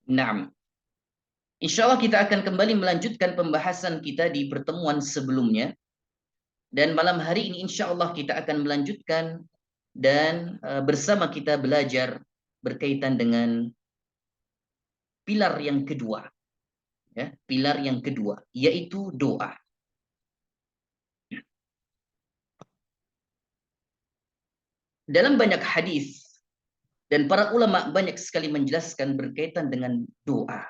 Naam. Insya Allah kita akan kembali melanjutkan pembahasan kita di pertemuan sebelumnya. Dan malam hari ini insya Allah kita akan melanjutkan dan bersama kita belajar berkaitan dengan pilar yang kedua. Ya, pilar yang kedua, yaitu doa. Dalam banyak hadis dan para ulama banyak sekali menjelaskan berkaitan dengan doa.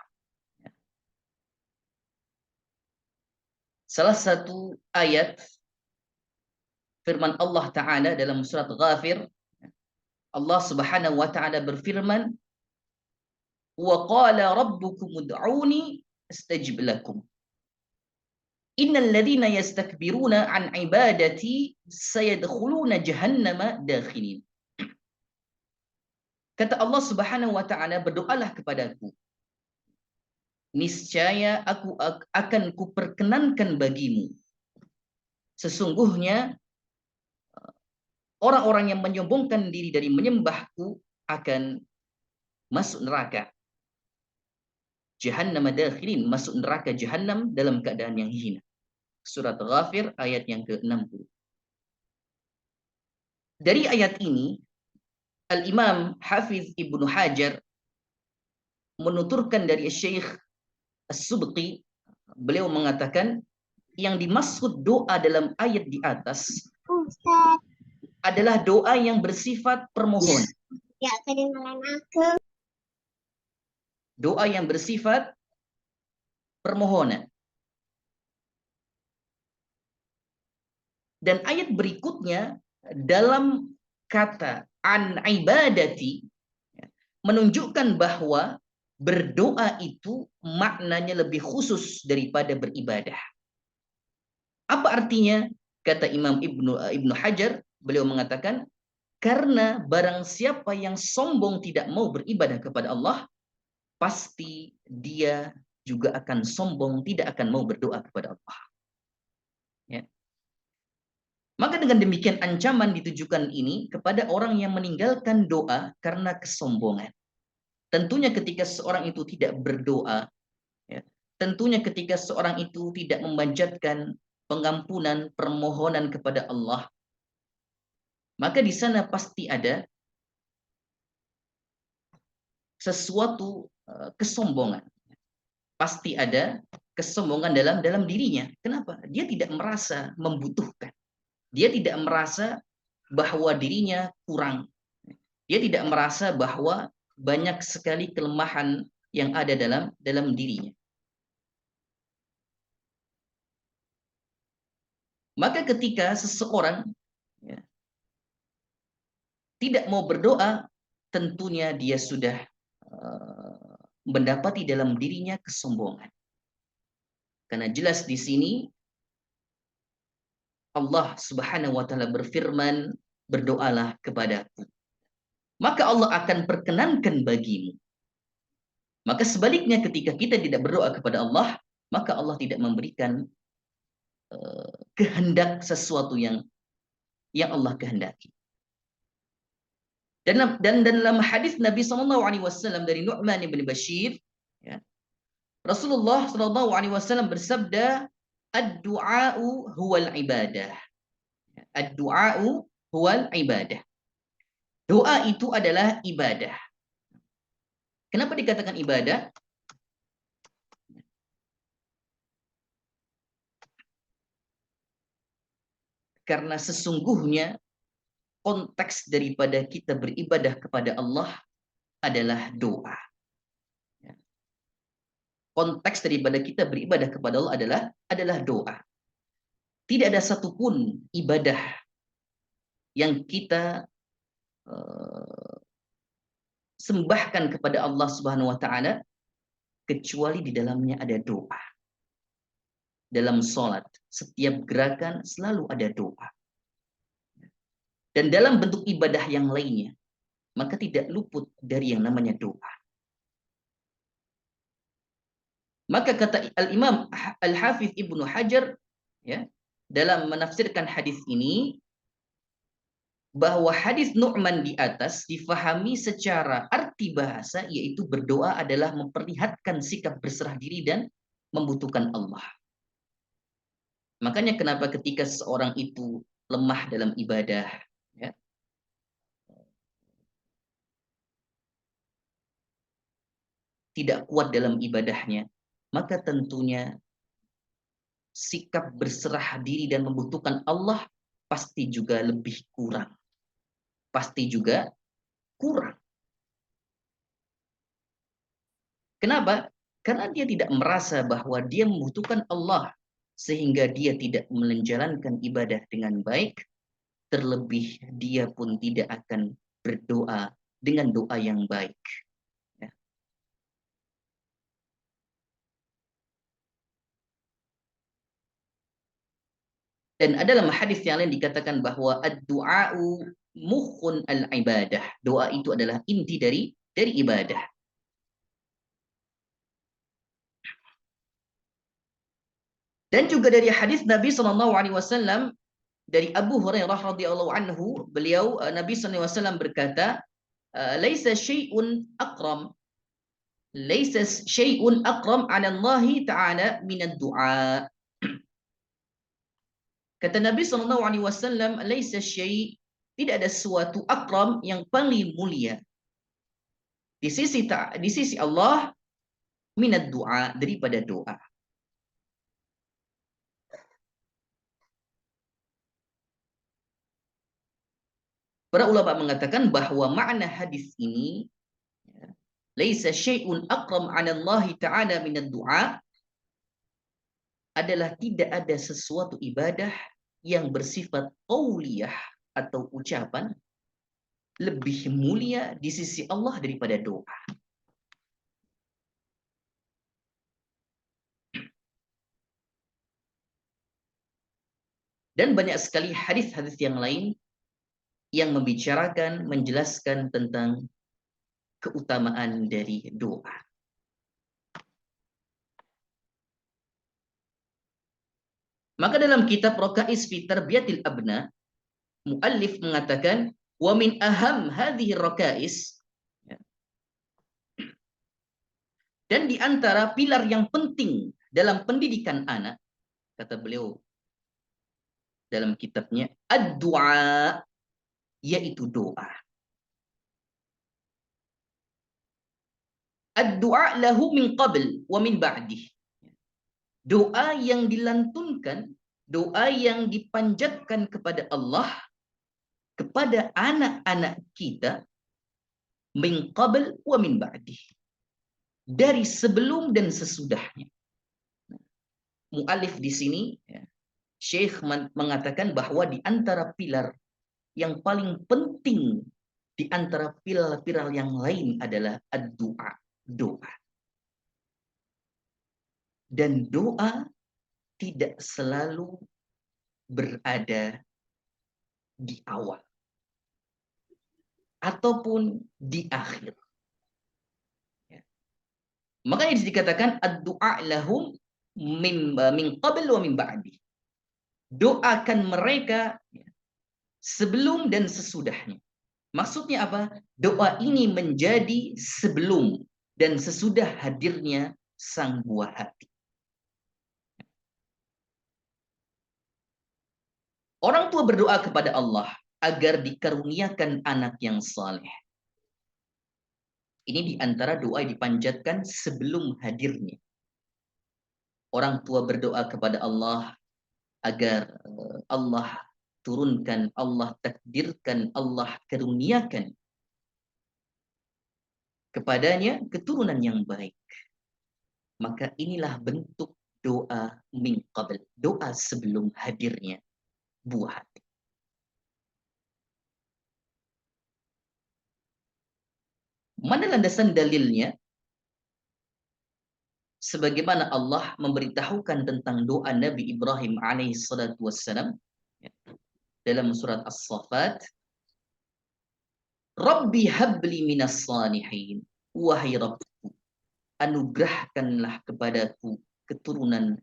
Salah satu ayat firman Allah Ta'ala dalam surat Ghafir, Allah Subhanahu wa Ta'ala berfirman, "Wa qala rabbukum ud'uni astajib lakum. Innal ladzina yastakbiruna an ibadati sayadkhuluna jahannama dakhirin." Kata Allah Subhanahu wa Ta'ala, berdoalah kepadaku, niscaya aku akan kuperkenankan bagimu. Sesungguhnya orang-orang yang menyombongkan diri dari menyembahku akan masuk neraka. Jahannam dakhirin, masuk neraka Jahannam dalam keadaan yang hina. Surat Ghafir ayat yang ke-60. Dari ayat ini, Al-Imam Hafiz Ibnu Hajar menuturkan dari Syekh As-Subqi, beliau mengatakan yang dimaksud doa dalam ayat di atas adalah doa yang bersifat permohonan. Ya, kedengaran aku. Doa yang bersifat permohonan. Dan ayat berikutnya dalam kata an ibadati menunjukkan bahwa berdoa itu maknanya lebih khusus daripada beribadah. Apa artinya? Kata Imam Ibnu Hajar, beliau mengatakan, karena barang siapa yang sombong tidak mau beribadah kepada Allah, pasti dia juga akan sombong, tidak akan mau berdoa kepada Allah. Ya. Maka dengan demikian ancaman ditujukan ini kepada orang yang meninggalkan doa karena kesombongan. Tentunya ketika seorang itu tidak berdoa, ya, tentunya ketika seorang itu tidak memanjatkan pengampunan, permohonan kepada Allah, maka di sana pasti ada sesuatu kesombongan. Pasti ada kesombongan dalam dirinya. Kenapa? Dia tidak merasa membutuhkan. Dia tidak merasa bahwa dirinya kurang. Dia tidak merasa bahwa banyak sekali kelemahan yang ada dalam dirinya. Maka ketika seseorang ya, tidak mau berdoa, tentunya dia sudah mendapati dalam dirinya kesombongan. Karena jelas di sini Allah Subhanahu wa Ta'ala berfirman, berdoalah kepadaku, maka Allah akan perkenankan bagimu. Maka sebaliknya ketika kita tidak berdoa kepada Allah, maka Allah tidak memberikan kehendak sesuatu yang Allah kehendaki. Dan dalam hadis Nabi SAW dari Nu'man bin Bashir, ya, Rasulullah SAW bersabda, ad-du'a'u huwal ibadah. Ad-du'a'u huwal ibadah. Doa itu adalah ibadah. Kenapa dikatakan ibadah? Karena sesungguhnya konteks daripada kita beribadah kepada Allah adalah doa. Konteks daripada kita beribadah kepada Allah adalah doa. Tidak ada satupun ibadah yang kita sembahkan kepada Allah Subhanahu wa Ta'ala kecuali di dalamnya ada doa. Dalam sholat, setiap gerakan selalu ada doa. Dan dalam bentuk ibadah yang lainnya, maka tidak luput dari yang namanya doa. Maka kata Al-Imam Al-Hafidh Ibnu Hajar, ya, dalam menafsirkan hadis ini, bahwa hadis Nu'man di atas difahami secara arti arti bahasa, yaitu berdoa adalah memperlihatkan sikap berserah diri dan membutuhkan Allah. Makanya kenapa ketika seorang itu lemah dalam ibadah, ya, tidak kuat dalam ibadahnya, maka tentunya sikap berserah diri dan membutuhkan Allah pasti juga lebih kurang. Pasti juga kurang. Kenapa? Karena dia tidak merasa bahwa dia membutuhkan Allah, sehingga dia tidak menjalankan ibadah dengan baik, terlebih dia pun tidak akan berdoa dengan doa yang baik. Ya. Dan ada dalam hadis yang lain dikatakan bahwa ad-du'a'u mukhun al-ibadah. Doa itu adalah inti dari ibadah. Dan juga dari hadis Nabi SAW dari Abu Hurairah radhiyallahu anhu, beliau Nabi SAW berkata, "Laisa syai'un aqram, laisa syai'un aqram 'ala Allah Ta'ala min ad-du'a." Kata Nabi SAW, "Laisa syai'", tidak ada sesuatu akram yang paling mulia di sisi Allah minad du'a, daripada doa. Para ulama mengatakan bahwa makna hadis ini, laisa syai'un akram 'ala Allah Ta'ala minad du'a, adalah tidak ada sesuatu ibadah yang bersifat qauliyah atau ucapan lebih mulia di sisi Allah daripada doa. Dan banyak sekali hadis-hadis yang lain yang membicarakan, menjelaskan tentang keutamaan dari doa. Maka dalam kitab Raqais fi Tarbiyatil Abna, muallif mengatakan, wa min aham hadhihi raqais, dan di antara pilar yang penting dalam pendidikan anak, kata beliau dalam kitabnya, ad-du'a, yaitu doa. Ad-du'a lahu min qabl wa min ba'dih. Doa yang dilantunkan, doa yang dipanjatkan kepada Allah, kepada anak-anak kita, min qabl wa min ba'dih, dari sebelum dan sesudahnya. Mu'alif di sini, Syekh mengatakan bahwa di antara pilar yang paling penting di antara pilar-pilar yang lain adalah ad-du'a, doa. Dan doa tidak selalu berada di awal ataupun di akhir. Makanya dikatakan ad-du'a lahum min qabl wa min ba'di. Doakan mereka sebelum dan sesudahnya. Maksudnya apa? Doa ini menjadi sebelum dan sesudah hadirnya sang buah hati. Orang tua berdoa kepada Allah agar dikaruniakan anak yang saleh. Ini di antara doa yang dipanjatkan sebelum hadirnya. Orang tua berdoa kepada Allah agar Allah turunkan, Allah takdirkan, Allah karuniakan kepadanya keturunan yang baik. Maka inilah bentuk doa min qabl, doa sebelum hadirnya buah hati. Mana landasan dalilnya? Sebagaimana Allah memberitahukan tentang doa Nabi Ibrahim alaihissalatu wassalam dalam surat As-Saffat, Rabbi habli minas salihin, wahai Rabbku, anugerahkanlah kepadaku keturunan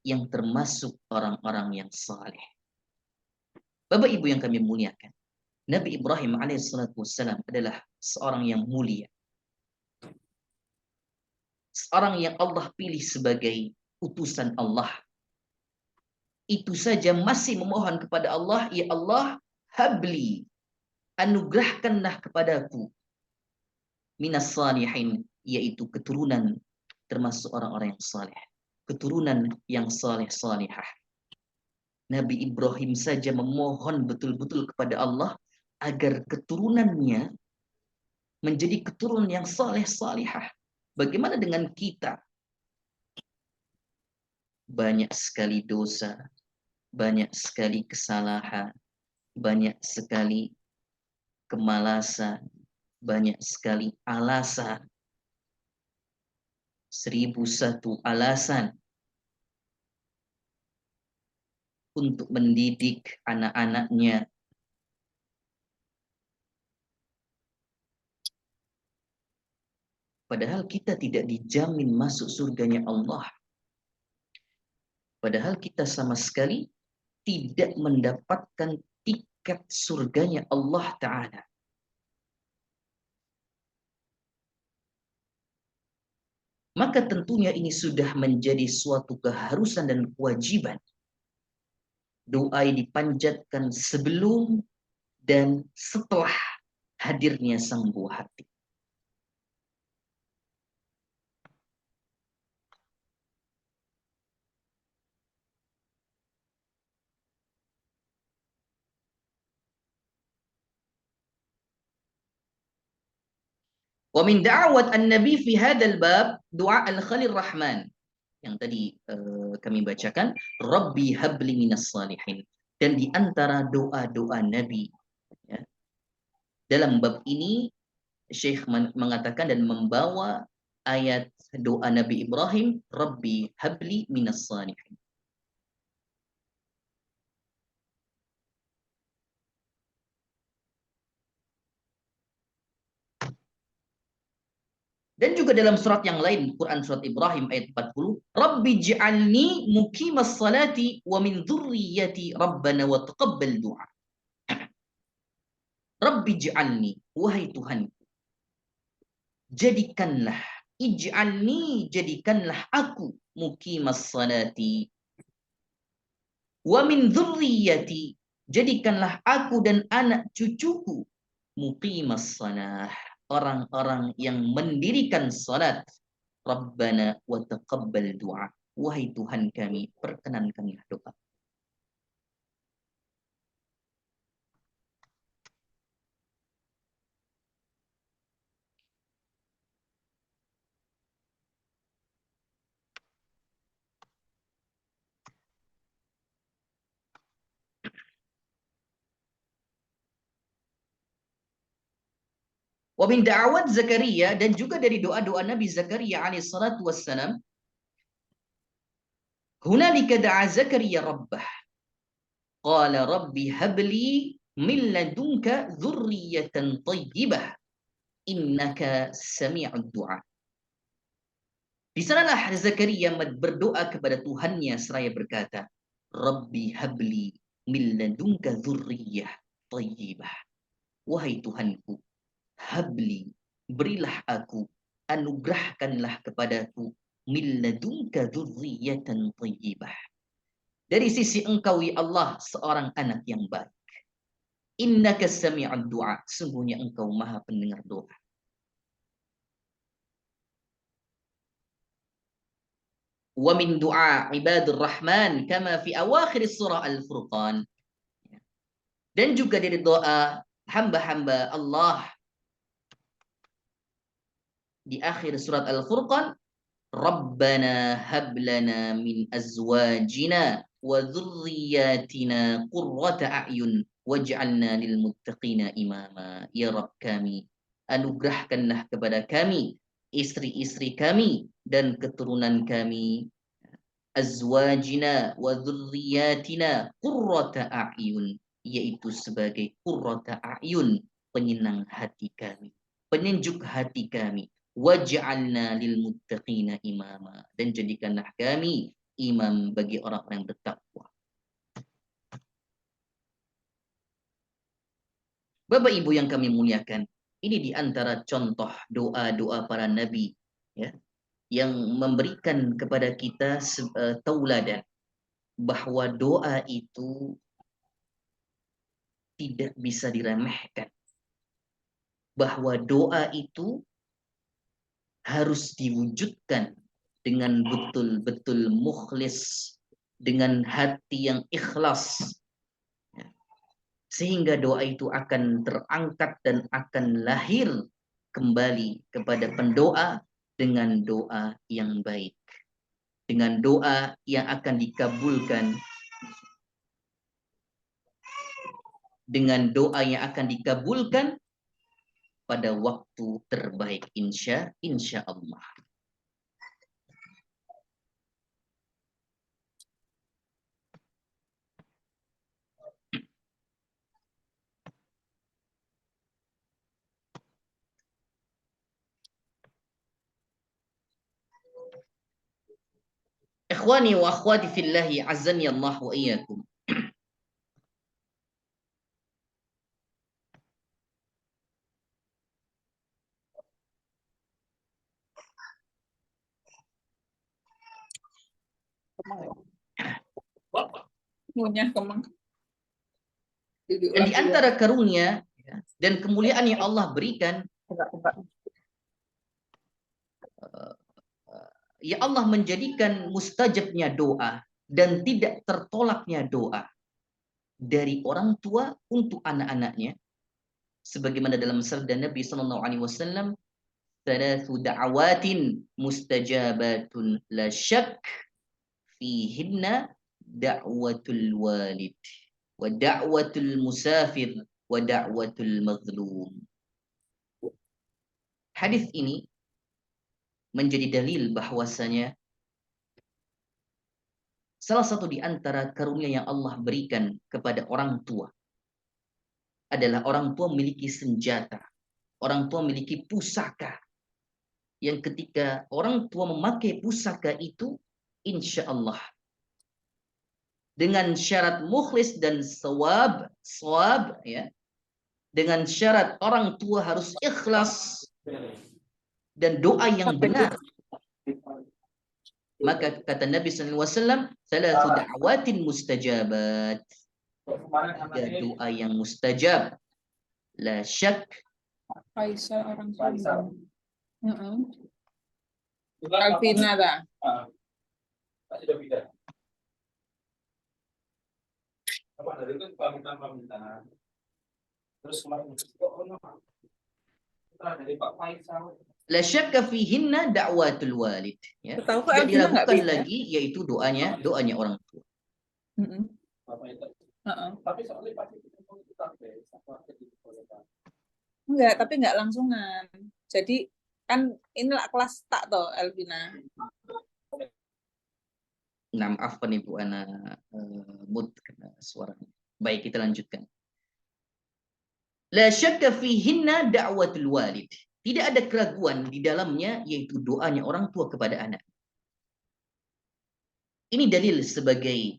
yang termasuk orang-orang yang saleh. Bapak Ibu yang kami muliakan, Nabi Ibrahim alaihissalatu wassalam adalah seorang yang mulia. seorang yang Allah pilih sebagai utusan Allah, itu saja masih memohon kepada Allah, ya Allah, habli, anugerahkanlah kepadaku minas salihin, yaitu keturunan termasuk orang-orang yang saleh, keturunan yang saleh-salihah. Nabi Ibrahim saja memohon betul-betul kepada Allah agar keturunannya menjadi keturunan yang saleh-salihah. Bagaimana dengan kita? Banyak sekali dosa, banyak sekali kesalahan, banyak sekali kemalasan, banyak sekali alasan. 1001 alasan untuk mendidik anak-anaknya. Padahal kita tidak dijamin masuk surganya Allah. Padahal kita sama sekali tidak mendapatkan tiket surganya Allah Ta'ala. Maka tentunya ini sudah menjadi suatu keharusan dan kewajiban. Doa dipanjatkan sebelum dan setelah hadirnya sang buah hati. Wa min da'wat an-nabi fi hadzal bab du'a al-Khalil Rahman. Yang tadi kami bacakan, Rabbi habli minas salihin. Dan di antara doa-doa Nabi, ya, dalam bab ini Syekh mengatakan dan membawa ayat doa Nabi Ibrahim, Rabbi habli minas salihin. Dan juga dalam surat yang lain, Quran surat Ibrahim ayat 40, Rabbi ja'alni muqimas salati wa min dzurriyyati rabbana wa taqabbal du'a. Rabbi ja'alni, wahai Tuhanku, jadikanlah, ij'alni, jadikanlah aku muqimas salati wa min dzurriyyati, jadikanlah aku dan anak cucuku muqimas salah, orang-orang yang mendirikan salat. Rabbana wa taqabbal du'a. Wahai Tuhan kami, perkenankanlah doa. Wa min da'awat Zakaria, dan juga dari doa-doa Nabi Zakaria alaihi salatu wassalam, hunalika da'a Zakaria rabbah. Qala rabbi habli min ladunka dzurriyyatan thayyibah innaka sami'ud du'a. Di sanalah Zakaria berdoa kepada Tuhannya seraya berkata, Rabbi habli min ladunka dzurriyyah thayyibah. Wahai Tuhanku, habli, berilah aku, anugerahkanlah kepadaku min ladunka dzurriyyatan thayyibah. Dari sisi Engkau ya Allah seorang anak yang baik. Innaka sami'ud du'a, sungguhnya Engkau Maha pendengar doa. Wa min du'a ibadur rahman kama fi awakhir surah Al-Furqan. Dan juga dari doa hamba-hamba Allah di akhir surat Al-Furqan, Rabbana hablana min azwajina wa dzurriyyatina qurrata a'yun waj'alna lil muttaqina imama. Ya Rabb kami, anugerahkanlah kepada kami istri-istri kami dan keturunan kami, azwajina wa dzurriyyatina qurrata a'yun, yaitu sebagai qurrata a'yun, penyenang hati kami, penyejuk hati kami. Waj'alna lil muttaqina imama, dan jadikanlah kami imam bagi orang-orang yang bertakwa. Bapak Ibu yang kami muliakan, ini di antara contoh doa-doa para nabi, ya. yang memberikan kepada kita tauladan bahwa doa itu tidak bisa diremehkan, bahwa doa itu harus diwujudkan dengan betul-betul mukhlis, dengan hati yang ikhlas, sehingga doa itu akan terangkat dan akan lahir kembali kepada pendoa dengan doa yang baik, dengan doa yang akan dikabulkan, dengan doa yang akan dikabulkan pada waktu terbaik, insya Allah. Ikhwani wa akhwati fillahi azani Allah wa iyyakum. Punya kemang. Dan di antara karunia dan kemuliaan yang Allah berikan, ya Allah menjadikan mustajabnya doa dan tidak tertolaknya doa dari orang tua untuk anak-anaknya, sebagaimana dalam sabda Nabi sallallahu alaihi wasallam, "Thalathu da'awatin mustajabatun la syak fihinna da'watul walid wa da'watul musafir wa da'watul mazlum." Hadis ini menjadi dalil bahwasanya salah satu di antara karunia yang Allah berikan kepada orang tua adalah orang tua memiliki senjata, orang tua memiliki pusaka, yang ketika orang tua memakai pusaka itu, insya Allah dengan syarat mukhlis dan sawab, ya, dengan syarat orang tua harus ikhlas dan doa yang benar, maka kata Nabi SAW, salatu da'watin mustajabat, tiga doa yang mustajab, la syak. Faisal orang Sunda. Alvina dah. Terus kemarin dari Pak Faisal. La syakka fihinna da'watul walid, ya. Setahu Tidak Alvina nggak dilakukan bisa. lagi, yaitu doanya orang tua. Tapi soalnya pasti Enggak, tapi enggak langsungan. Jadi kan inilah kelas tak toh Elvina. Nah, maaf Ibu Ana mood karena suaranya. Baik, kita lanjutkan. La syakka fihinna da'watul walid. Tidak ada keraguan di dalamnya, yaitu doanya orang tua kepada anak. Ini dalil sebagai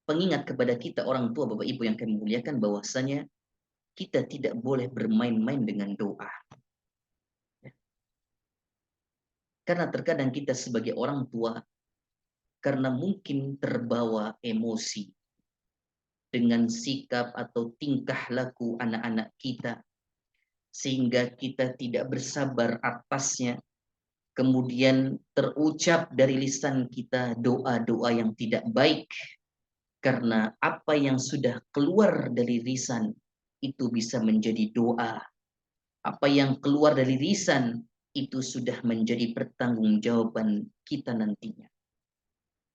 pengingat kepada kita orang tua, Bapak Ibu yang kami muliakan, bahwasanya kita tidak boleh bermain-main dengan doa. Karena terkadang kita sebagai orang tua, karena mungkin terbawa emosi dengan sikap atau tingkah laku anak-anak kita, sehingga kita tidak bersabar atasnya, kemudian terucap dari lisan kita doa-doa yang tidak baik, karena apa yang sudah keluar dari lisan itu bisa menjadi doa. Apa yang keluar dari lisan itu sudah menjadi pertanggungjawaban kita nantinya.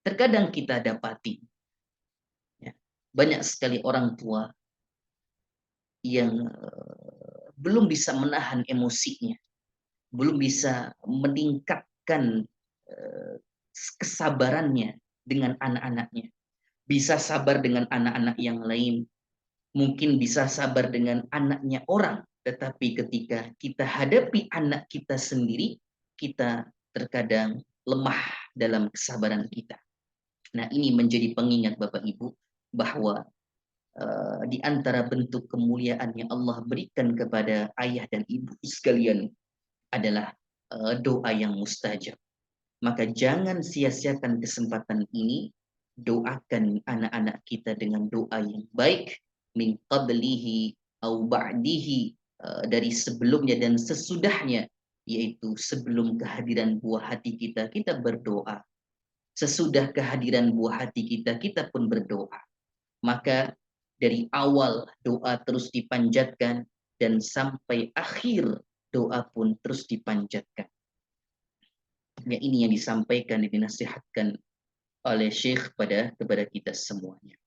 Terkadang kita dapati banyak sekali orang tua yang belum bisa menahan emosinya, belum bisa meningkatkan kesabarannya dengan anak-anaknya. Bisa sabar dengan anak-anak yang lain, mungkin bisa sabar dengan anaknya orang, tetapi ketika kita hadapi anak kita sendiri, kita terkadang lemah dalam kesabaran kita. Nah, ini menjadi pengingat Bapak Ibu bahwa di antara bentuk kemuliaan yang Allah berikan kepada ayah dan ibu sekalian adalah doa yang mustajab. Maka jangan sia-siakan kesempatan ini. Doakan anak-anak kita dengan doa yang baik, min qablihi au ba'dihi, dari sebelumnya dan sesudahnya, yaitu sebelum kehadiran buah hati kita, kita berdoa. Sesudah kehadiran buah hati kita, kita pun berdoa. Maka dari awal doa terus dipanjatkan dan sampai akhir doa pun terus dipanjatkan. Ya, ini yang disampaikan dan dinasihatkan oleh Syekh kepada kita semuanya.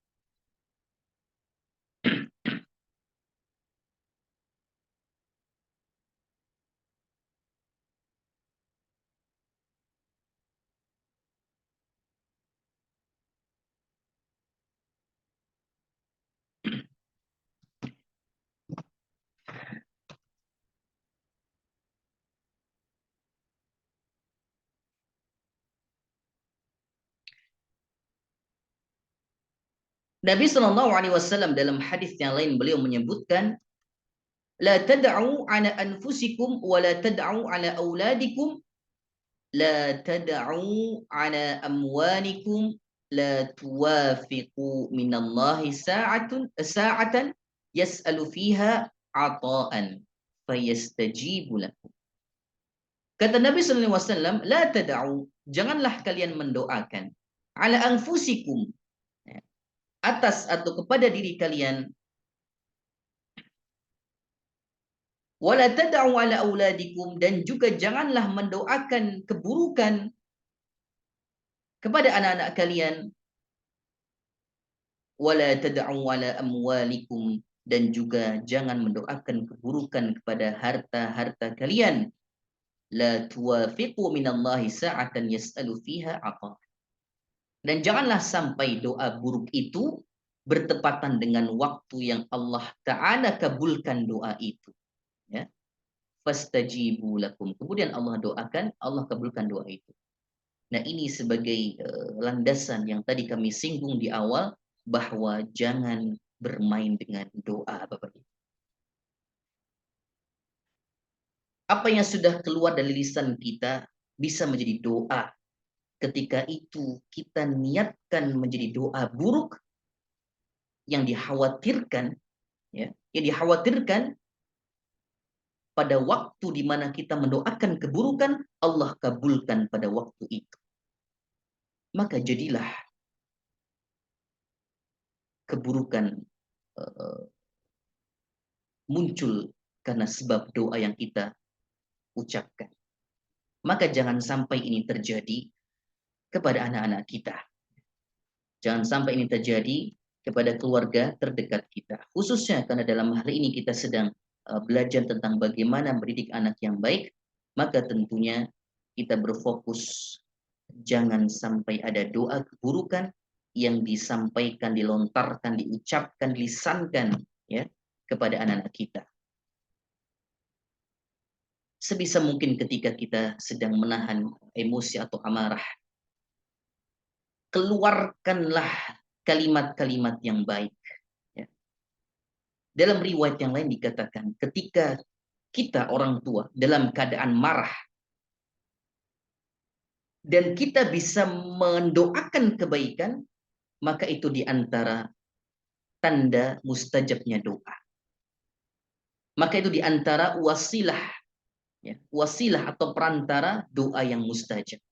Nabi Shallallahu Alaihi Wasallam dalam hadis yang lain beliau menyebutkan, la tad'u ala anfusikum wa la tad'u ala auladikum, la tad'u ala amwanikum, la tuwafiqu minallahi sa'atan yas'alu fiha ata'an fayastajibu lakum. Kata Nabi Sallallahu Alaihi Wasallam, la tad'u, janganlah kalian mendoakan, ala anfusikum, atas atau kepada diri kalian, wala tad'u ala auladikum, dan juga janganlah mendoakan keburukan kepada anak-anak kalian, wala tad'u ala amwalikum, dan juga jangan mendoakan keburukan kepada harta-harta kalian, la tuwafiqu minallahi sa'atan yas'alu fiha ata. Dan janganlah sampai doa buruk itu bertepatan dengan waktu yang Allah Ta'ala kabulkan doa itu. Ya. Fastajibu lakum. Kemudian Allah doakan, Allah kabulkan doa itu. Nah, ini sebagai landasan yang tadi kami singgung di awal, bahwa jangan bermain dengan doa, Bapak Ibu. Apa yang sudah keluar dari lisan kita bisa menjadi doa. Ketika itu kita niatkan menjadi doa buruk, yang dikhawatirkan, ya, yang dikhawatirkan pada waktu di mana kita mendoakan keburukan, Allah kabulkan pada waktu itu. Maka jadilah keburukan muncul karena sebab doa yang kita ucapkan. Maka jangan sampai ini terjadi kepada anak-anak kita. Jangan sampai ini terjadi kepada keluarga terdekat kita. Khususnya karena dalam hal ini kita sedang belajar tentang bagaimana mendidik anak yang baik, maka tentunya kita berfokus jangan sampai ada doa keburukan yang disampaikan, dilontarkan, diucapkan, dilisankan, ya, kepada anak-anak kita. Sebisa mungkin ketika kita sedang menahan emosi atau amarah, keluarkanlah kalimat-kalimat yang baik. Ya. Dalam riwayat yang lain dikatakan, ketika kita orang tua dalam keadaan marah, dan kita bisa mendoakan kebaikan, maka itu diantara tanda mustajabnya doa. Maka itu diantara wasilah, ya, wasilah atau perantara doa yang mustajab.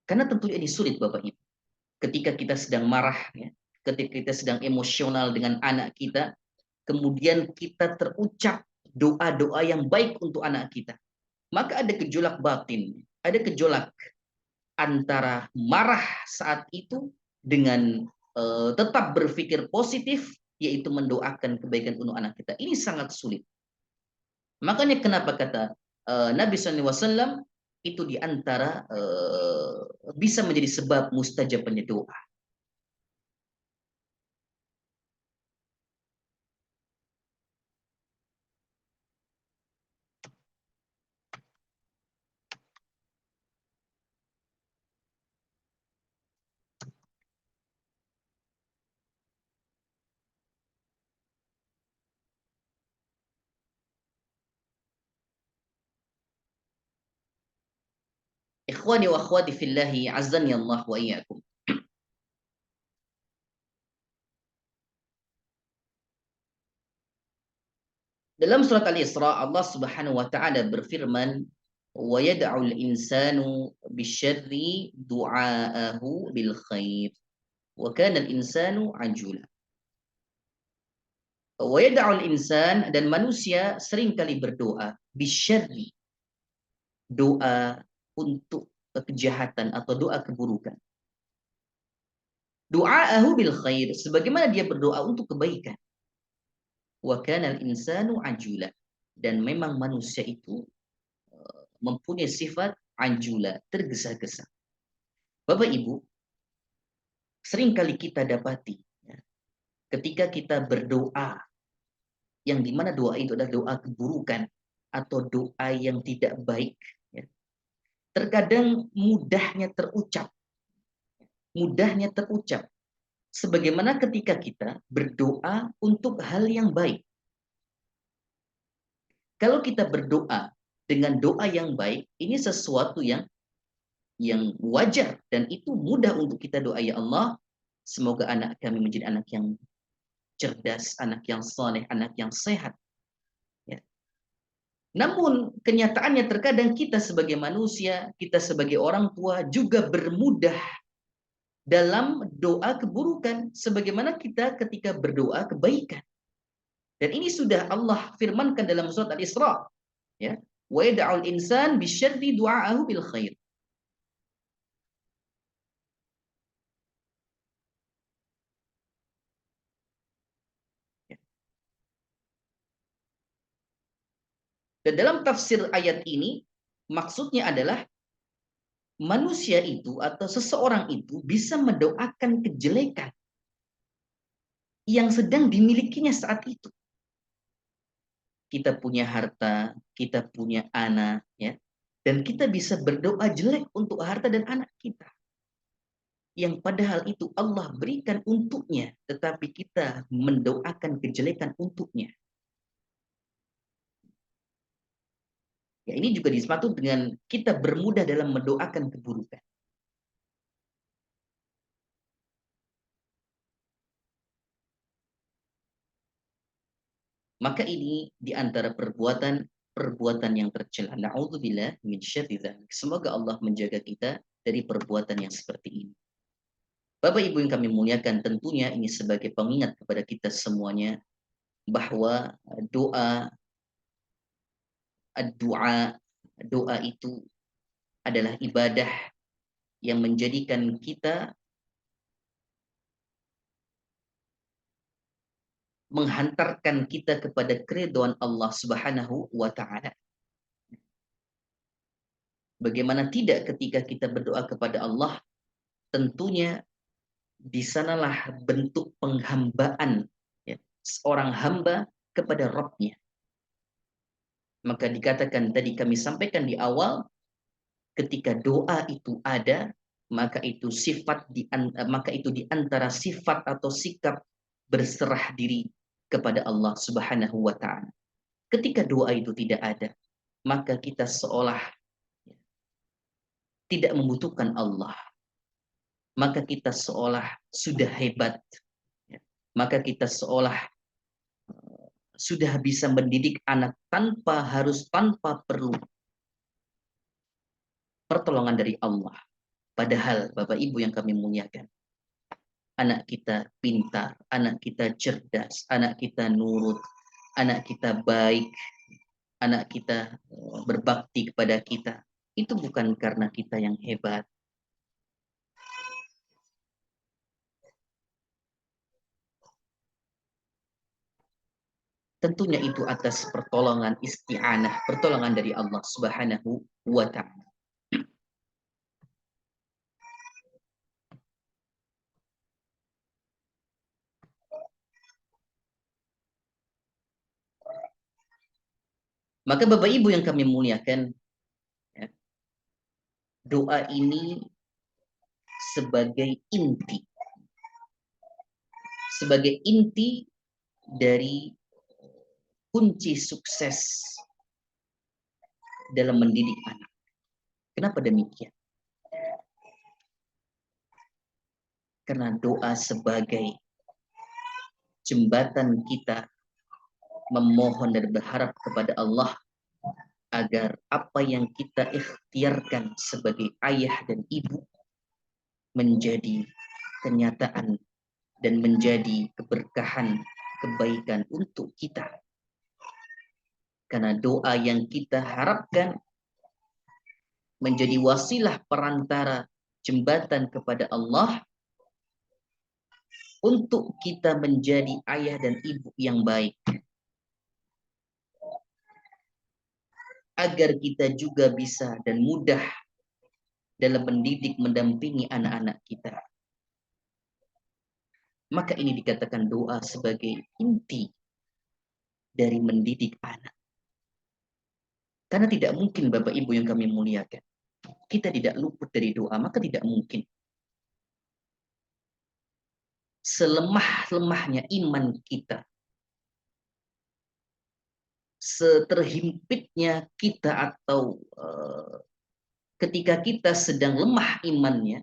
Karena tentu ini sulit, Bapak Ibu. Ketika kita sedang marah, ya, ketika kita sedang emosional dengan anak kita, kemudian kita terucap doa-doa yang baik untuk anak kita, maka ada gejolak batin, ada gejolak antara marah saat itu dengan tetap berpikir positif, yaitu mendoakan kebaikan untuk anak kita. Ini sangat sulit. Makanya kenapa kata Nabi SAW, itu diantara bisa menjadi sebab mustajabnya doa. Ikhwani wa akhwati fillahi, azzani Allah wa iyyakum. Dalam surat Al-Isra, Allah Subhanahu wa taala berfirman, "Wa yad'ul insanu bisyarri du'aahu bil khair, wa kana al-insanu ajula." Wa yad'ul insan, dan manusia seringkali berdoa bisyarri, doa untuk kejahatan atau doa keburukan. Du'aahu bil khair, sebagaimana dia berdoa untuk kebaikan. Wa kana al-insanu ajula, dan memang manusia itu mempunyai sifat anjula, tergesa-gesa. Bapak Ibu, seringkali kita dapati ya, ketika kita berdoa, yang dimana doa itu adalah doa keburukan atau doa yang tidak baik, ya, terkadang mudahnya terucap, sebagaimana ketika kita berdoa untuk hal yang baik. Kalau kita berdoa dengan doa yang baik, ini sesuatu yang wajar dan itu mudah untuk kita doa. Ya Allah, semoga anak kami menjadi anak yang cerdas, anak yang saleh, anak yang sehat. Ya. Namun kenyataannya terkadang kita sebagai manusia, kita sebagai orang tua juga bermudah dalam doa keburukan, sebagaimana kita ketika berdoa kebaikan. Dan ini sudah Allah firmankan dalam surat Al-Isra, ya, wa yad'ul insan bisyarri du'aahu bil khair. Dan dalam tafsir ayat ini, maksudnya adalah manusia itu atau seseorang itu bisa mendoakan kejelekan yang sedang dimilikinya saat itu. Kita punya harta, kita punya anak, ya, dan kita bisa berdoa jelek untuk harta dan anak kita, yang padahal itu Allah berikan untuknya, tetapi kita mendoakan kejelekan untuknya. Ya, ini juga disebut dengan kita bermudah dalam mendoakan keburukan. Maka ini di antara perbuatan yang tercela. Na'udzubillah min syarri dzalik. Semoga Allah menjaga kita dari perbuatan yang seperti ini. Bapak Ibu yang kami muliakan, tentunya ini sebagai pengingat kepada kita semuanya bahwa doa itu adalah ibadah yang menjadikan kita menghantarkan kita kepada keridhaan Allah Subhanahu wa taala. Bagaimana tidak ketika kita berdoa kepada Allah, tentunya di sanalah bentuk penghambaan, ya, seorang hamba kepada Rabb-nya. Maka dikatakan tadi kami sampaikan di awal, ketika doa itu ada, maka itu di antara sifat atau sikap berserah diri kepada Allah Subhanahu wa taala. Ketika doa itu tidak ada, maka kita seolah tidak membutuhkan Allah. Maka kita seolah sudah hebat. Maka kita seolah sudah bisa mendidik anak tanpa perlu pertolongan dari Allah. Padahal Bapak Ibu yang kami muliakan, anak kita pintar, anak kita cerdas, anak kita nurut, anak kita baik, anak kita berbakti kepada kita. Itu bukan karena kita yang hebat. Tentunya itu atas pertolongan isti'anah, pertolongan dari Allah Subhanahu wa ta'ala. Maka Bapak Ibu yang kami muliakan, ya, doa ini sebagai inti dari kunci sukses dalam mendidik anak. Kenapa demikian? Karena doa sebagai jembatan kita memohon dan berharap kepada Allah agar apa yang kita ikhtiarkan sebagai ayah dan ibu menjadi kenyataan dan menjadi keberkahan, kebaikan untuk kita. Karena doa yang kita harapkan menjadi wasilah perantara jembatan kepada Allah untuk kita menjadi ayah dan ibu yang baik. Agar kita juga bisa dan mudah dalam mendidik, mendampingi anak-anak kita. Maka ini dikatakan doa sebagai inti dari mendidik anak. Karena tidak mungkin Bapak Ibu yang kami muliakan, kita tidak luput dari doa, maka tidak mungkin. Selemah-lemahnya iman kita, seterhimpitnya kita atau ketika kita sedang lemah imannya,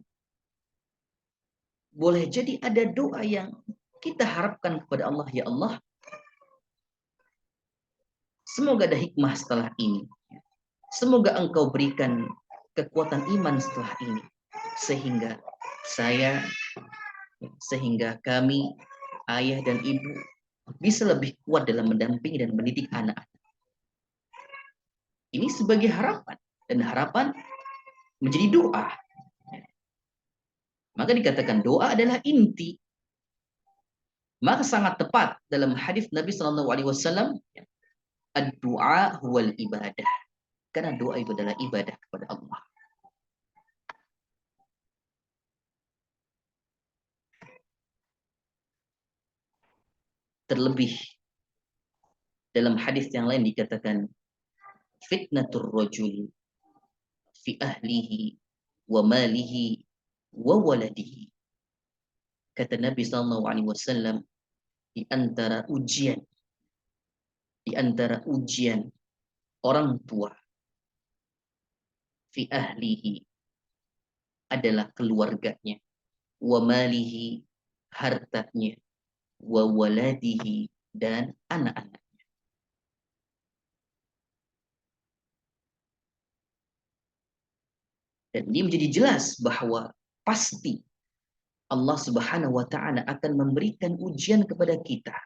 boleh jadi ada doa yang kita harapkan kepada Allah, ya Allah, semoga ada hikmah setelah ini. Semoga Engkau berikan kekuatan iman setelah ini. Sehingga kami, ayah dan ibu, bisa lebih kuat dalam mendampingi dan mendidik anak-anak. Ini sebagai harapan. Dan harapan menjadi doa. Maka dikatakan doa adalah inti. Maka sangat tepat dalam hadis Nabi SAW, ad-du'a huwal ibadah. Karena doa itu adalah ibadah kepada Allah. Terlebih dalam hadis yang lain dikatakan fitnatur rajul fi ahlihi wa malihi wa waladihi. Kata Nabi SAW, di antara ujian orang tua fi ahlihi adalah keluarganya, wa malihi hartanya, wa waladihi dan anak-anak. Dan ini menjadi jelas bahwa pasti Allah Subhanahu wa taala akan memberikan ujian kepada kita.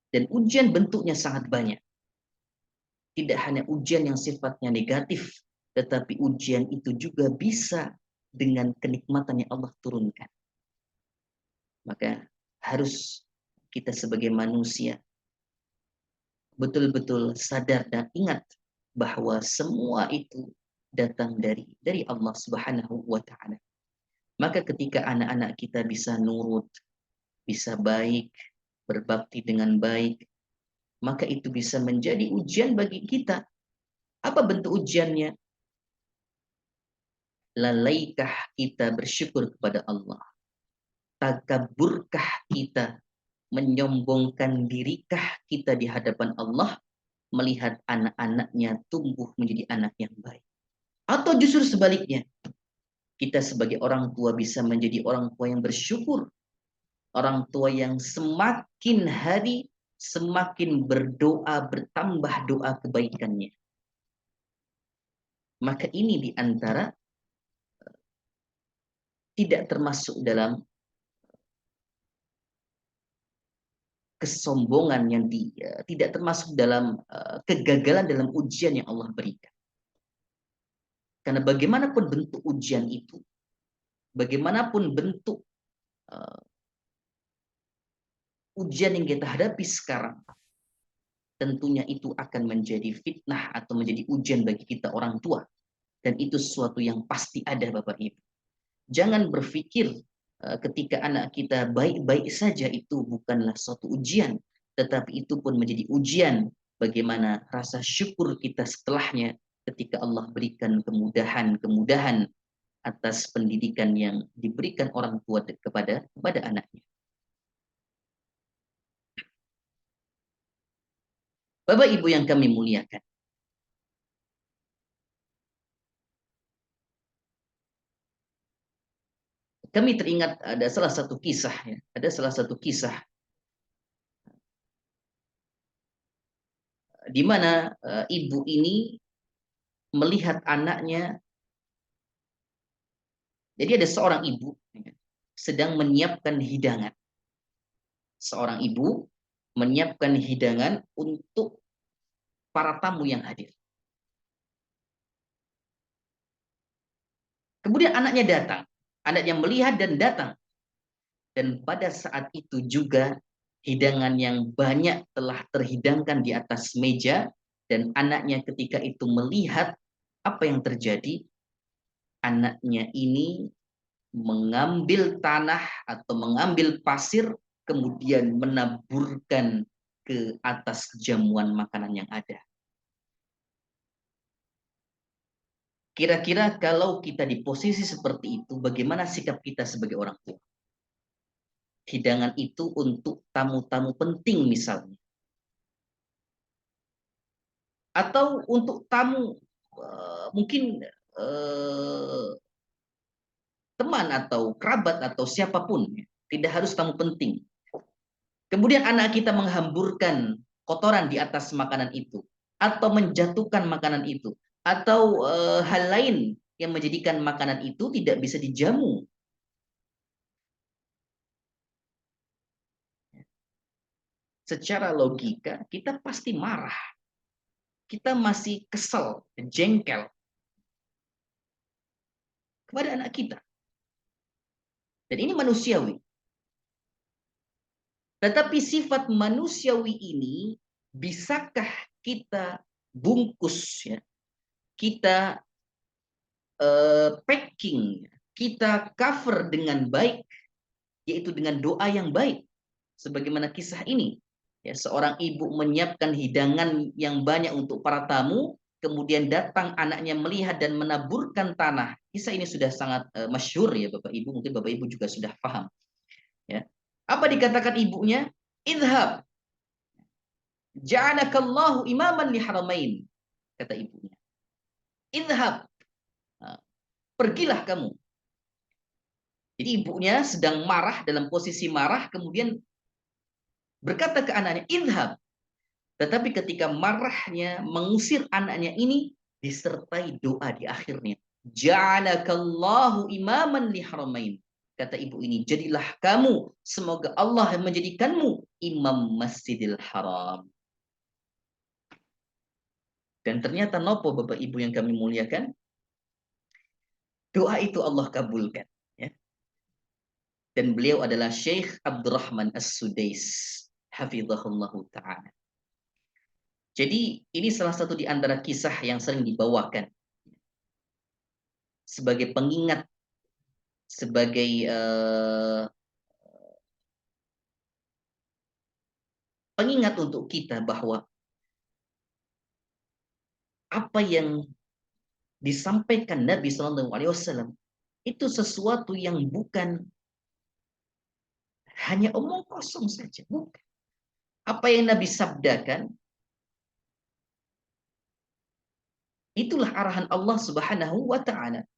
Dan ujian bentuknya sangat banyak. Tidak hanya ujian yang sifatnya negatif, tetapi ujian itu juga bisa dengan kenikmatan yang Allah turunkan. Maka harus kita sebagai manusia betul-betul sadar dan ingat bahwa semua itu datang dari Allah Subhanahu wa taala. Maka ketika anak-anak kita bisa nurut, bisa baik, berbakti dengan baik, maka itu bisa menjadi ujian bagi kita. Apa bentuk ujiannya? Lalaikah kita bersyukur kepada Allah? Takaburkah kita? Menyombongkan dirikah kita di hadapan Allah melihat anak-anaknya tumbuh menjadi anak yang baik? Atau justru sebaliknya, kita sebagai orang tua bisa menjadi orang tua yang bersyukur, orang tua yang semakin hari semakin berdoa, bertambah doa kebaikannya. Maka ini diantara tidak termasuk dalam kesombongan yang tidak termasuk dalam kegagalan dalam ujian yang Allah berikan. Karena bagaimanapun bentuk ujian itu, bagaimanapun bentuk ujian yang kita hadapi sekarang, tentunya itu akan menjadi fitnah atau menjadi ujian bagi kita orang tua. Dan itu sesuatu yang pasti ada, Bapak Ibu. Jangan berpikir ketika anak kita baik-baik saja itu bukanlah suatu ujian, tetapi itu pun menjadi ujian bagaimana rasa syukur kita setelahnya ketika Allah berikan kemudahan atas pendidikan yang diberikan orang tua kepada anaknya. Bapak Ibu yang kami muliakan, kami teringat ada salah satu kisah, ya. Ada salah satu kisah di mana ibu ini melihat anaknya. Jadi ada seorang ibu, ya, sedang menyiapkan hidangan. Seorang ibu menyiapkan hidangan untuk para tamu yang hadir. Kemudian anaknya datang. Anaknya melihat dan datang. Dan pada saat itu juga hidangan yang banyak telah terhidangkan di atas meja. Dan anaknya ketika itu melihat apa yang terjadi. Anaknya ini mengambil tanah atau mengambil pasir. Kemudian menaburkan ke atas jamuan makanan yang ada. Kira-kira kalau kita di posisi seperti itu, bagaimana sikap kita sebagai orang tua? Hidangan itu untuk tamu-tamu penting misalnya. Atau untuk tamu mungkin teman atau kerabat atau siapapun. Tidak harus tamu penting. Kemudian anak kita menghamburkan kotoran di atas makanan itu. Atau menjatuhkan makanan itu. Atau hal lain yang menjadikan makanan itu tidak bisa dijamu. Secara logika kita pasti marah. Kita masih kesel, jengkel kepada anak kita. Dan ini manusiawi. Tetapi sifat manusiawi ini bisakah kita bungkus, ya? Kita packing, kita cover dengan baik, yaitu dengan doa yang baik. Sebagaimana kisah ini, ya, seorang ibu menyiapkan hidangan yang banyak untuk para tamu, kemudian datang anaknya melihat dan menaburkan tanah. Kisah ini sudah sangat masyhur, ya Bapak Ibu, mungkin Bapak Ibu juga sudah paham. Ya. Apa dikatakan ibunya? Idhab, ja'alakallahu imaman li haramain, kata ibunya. Idhab, pergilah kamu. Jadi ibunya sedang marah, dalam posisi marah, kemudian berkata ke anaknya, idhab. Tetapi ketika marahnya mengusir anaknya ini, disertai doa di akhirnya. Ja'alakallahu imaman li haramain. Kata ibu ini, jadilah kamu, semoga Allah menjadikanmu imam Masjidil Haram. Dan ternyata nopo Bapak Ibu yang kami muliakan, doa itu Allah kabulkan. Ya. Dan beliau adalah Syekh Abdurrahman As-Sudais, hafizahullahu ta'ala. Jadi ini salah satu di antara kisah yang sering dibawakan sebagai pengingat, sebagai pengingat untuk kita bahwa apa yang disampaikan Nabi SAW itu sesuatu yang bukan hanya omong kosong saja, bukan. Apa yang Nabi sabdakan itulah arahan Allah Subhanahu wa ta'ala.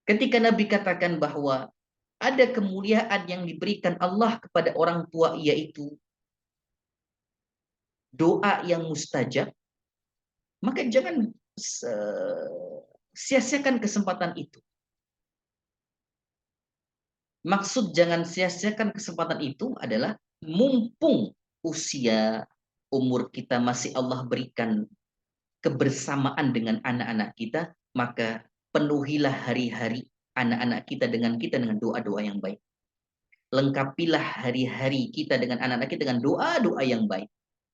Ketika Nabi katakan bahwa ada kemuliaan yang diberikan Allah kepada orang tua, yaitu doa yang mustajab, maka jangan sia-siakan kesempatan itu. Maksud jangan sia-siakan kesempatan itu adalah mumpung usia umur kita masih Allah berikan kebersamaan dengan anak-anak kita, maka penuhilah hari-hari anak-anak kita dengan doa-doa yang baik. Lengkapilah hari-hari kita dengan anak-anak kita dengan doa-doa yang baik.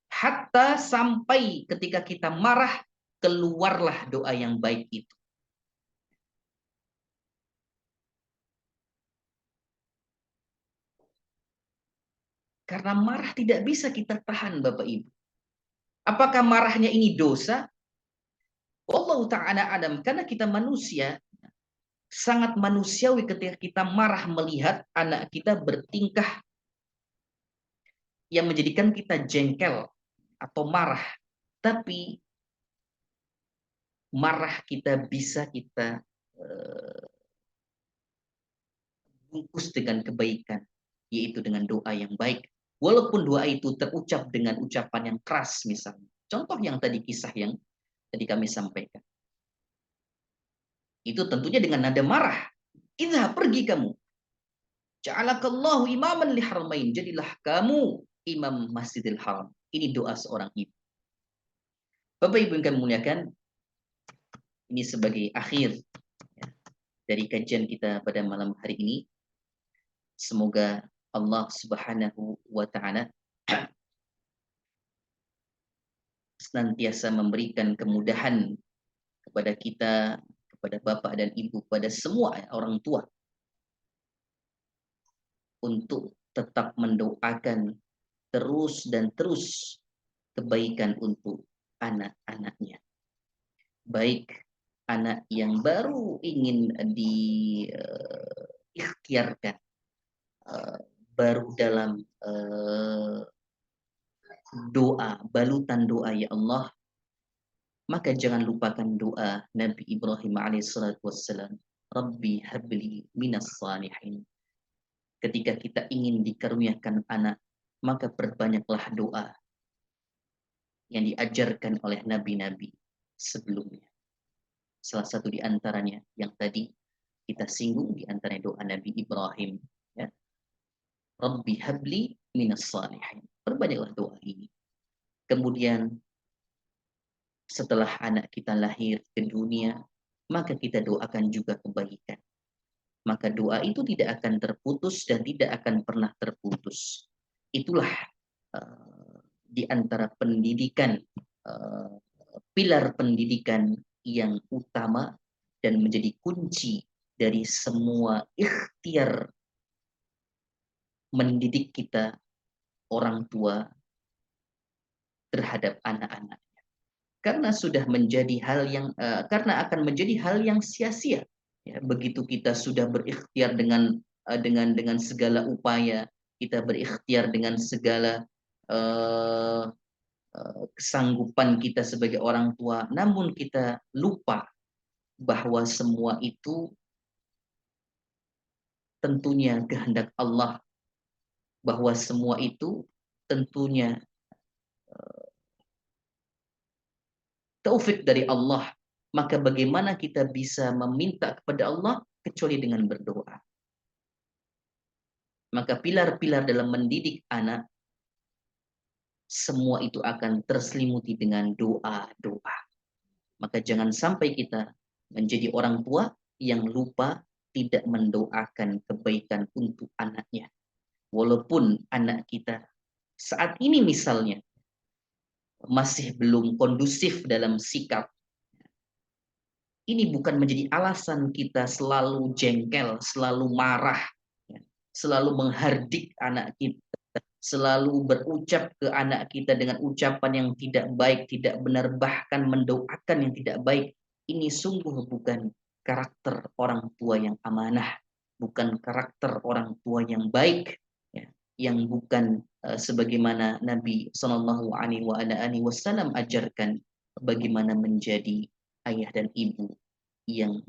Hatta sampai ketika kita marah, keluarlah doa yang baik itu. Karena marah tidak bisa kita tahan, Bapak Ibu. Apakah marahnya ini dosa? Allah Ta'ala Adam, karena kita manusia, sangat manusiawi ketika kita marah melihat anak kita bertingkah yang menjadikan kita jengkel atau marah. Tapi marah kita bisa kita bungkus dengan kebaikan, yaitu dengan doa yang baik. Walaupun doa itu terucap dengan ucapan yang keras misalnya. Contoh yang tadi kisah yang tadi kami sampaikan. Itu tentunya dengan nada marah. Idza, pergi kamu. Ja'alakallahu imaman li haramain. Jadilah kamu imam Masjidil Haram. Ini doa seorang ibu. Bapak Ibu yang kami muliakan, ini sebagai akhir ya, dari kajian kita pada malam hari ini. Semoga Allah Subhanahu wa taala senantiasa memberikan kemudahan kepada kita, kepada bapak dan ibu, kepada semua orang tua untuk tetap mendoakan terus dan terus kebaikan untuk anak-anaknya. Baik anak yang baru ingin diikhtiarkan, baru dalam doa, balutan doa ya Allah, maka jangan lupakan doa Nabi Ibrahim alaihissalatu wassalam, Rabbi habli minas salihin. Ketika kita ingin dikaruniakan anak, maka perbanyaklah doa yang diajarkan oleh nabi-nabi sebelumnya. Salah satu di antaranya yang tadi kita singgung di antara doa Nabi Ibrahim, ya. Rabbi habli minas salihin. Perbanyaklah doa ini. Kemudian setelah anak kita lahir ke dunia, maka kita doakan juga kebaikan. Maka doa itu tidak akan terputus dan tidak akan pernah terputus. Itulah di antara pendidikan, pilar pendidikan yang utama dan menjadi kunci dari semua ikhtiar mendidik kita orang tua terhadap anak-anak. Karena sudah menjadi hal yang karena akan menjadi hal yang sia-sia. Ya, begitu kita sudah berikhtiar dengan segala upaya, kita berikhtiar dengan segala kesanggupan kita sebagai orang tua, namun kita lupa bahwa semua itu tentunya kehendak Allah, bahwa semua itu tentunya taufik dari Allah. Maka bagaimana kita bisa meminta kepada Allah kecuali dengan berdoa. Maka pilar-pilar dalam mendidik anak, semua itu akan terselimuti dengan doa-doa. Maka jangan sampai kita menjadi orang tua yang lupa tidak mendoakan kebaikan untuk anaknya. Walaupun anak kita saat ini misalnya masih belum kondusif dalam sikap, ini bukan menjadi alasan kita selalu jengkel, selalu marah, selalu menghardik anak kita, selalu berucap ke anak kita dengan ucapan yang tidak baik, tidak benar, bahkan mendoakan yang tidak baik. Ini sungguh bukan karakter orang tua yang amanah, bukan karakter orang tua yang baik, ya, yang bukan sebagaimana Nabi Shallallahu Alaihi Wasallam ajarkan bagaimana menjadi ayah dan ibu yang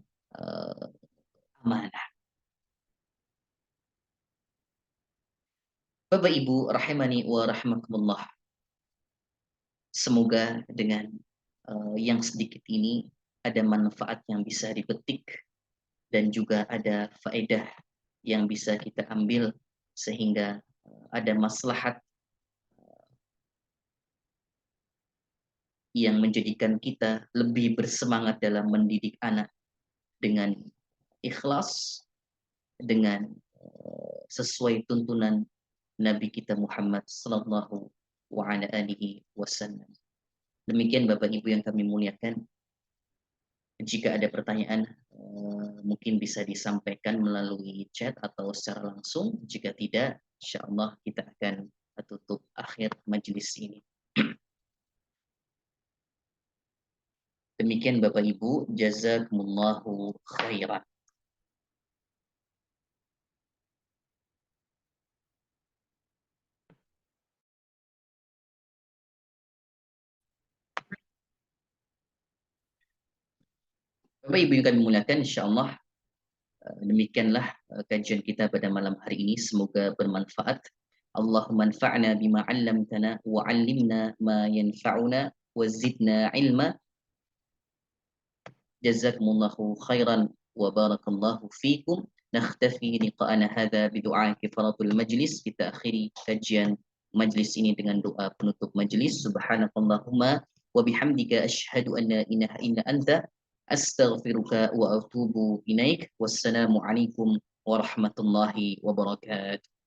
amanah. Bapak Ibu rahimani wa rahimakumullah. Semoga dengan yang sedikit ini ada manfaat yang bisa dipetik dan juga ada faedah yang bisa kita ambil sehingga ada maslahat yang menjadikan kita lebih bersemangat dalam mendidik anak dengan ikhlas, dengan sesuai tuntunan Nabi kita Muhammad sallallahu alaihi wasallam. Demikian Bapak Ibu yang kami muliakan. Jika ada pertanyaan mungkin bisa disampaikan melalui chat atau secara langsung. Jika tidak, insyaallah kita akan tutup akhir majelis ini. Demikian Bapak Ibu, jazakumullahu khairan. Bapak Ibu yang kami muliakan, insyaallah Demikianlah kajian kita pada malam hari ini, semoga bermanfaat. Allahumma anfa'na bima 'allamtana wa 'allimna ma yanfa'una wa zidna ilma. Jazakumullahu khairan wa barakallahu fikum. Nakhtafi liqa'ana hadha bidu'a kifaratul majlis. Kita akhiri kajian majlis ini dengan doa penutup majlis. Subhanakallahumma wa bihamdika asyhadu an la ilaha illa anta astaghfiruka wa atubu ilaik. Wassalamu alaikum warahmatullahi wabarakatuh.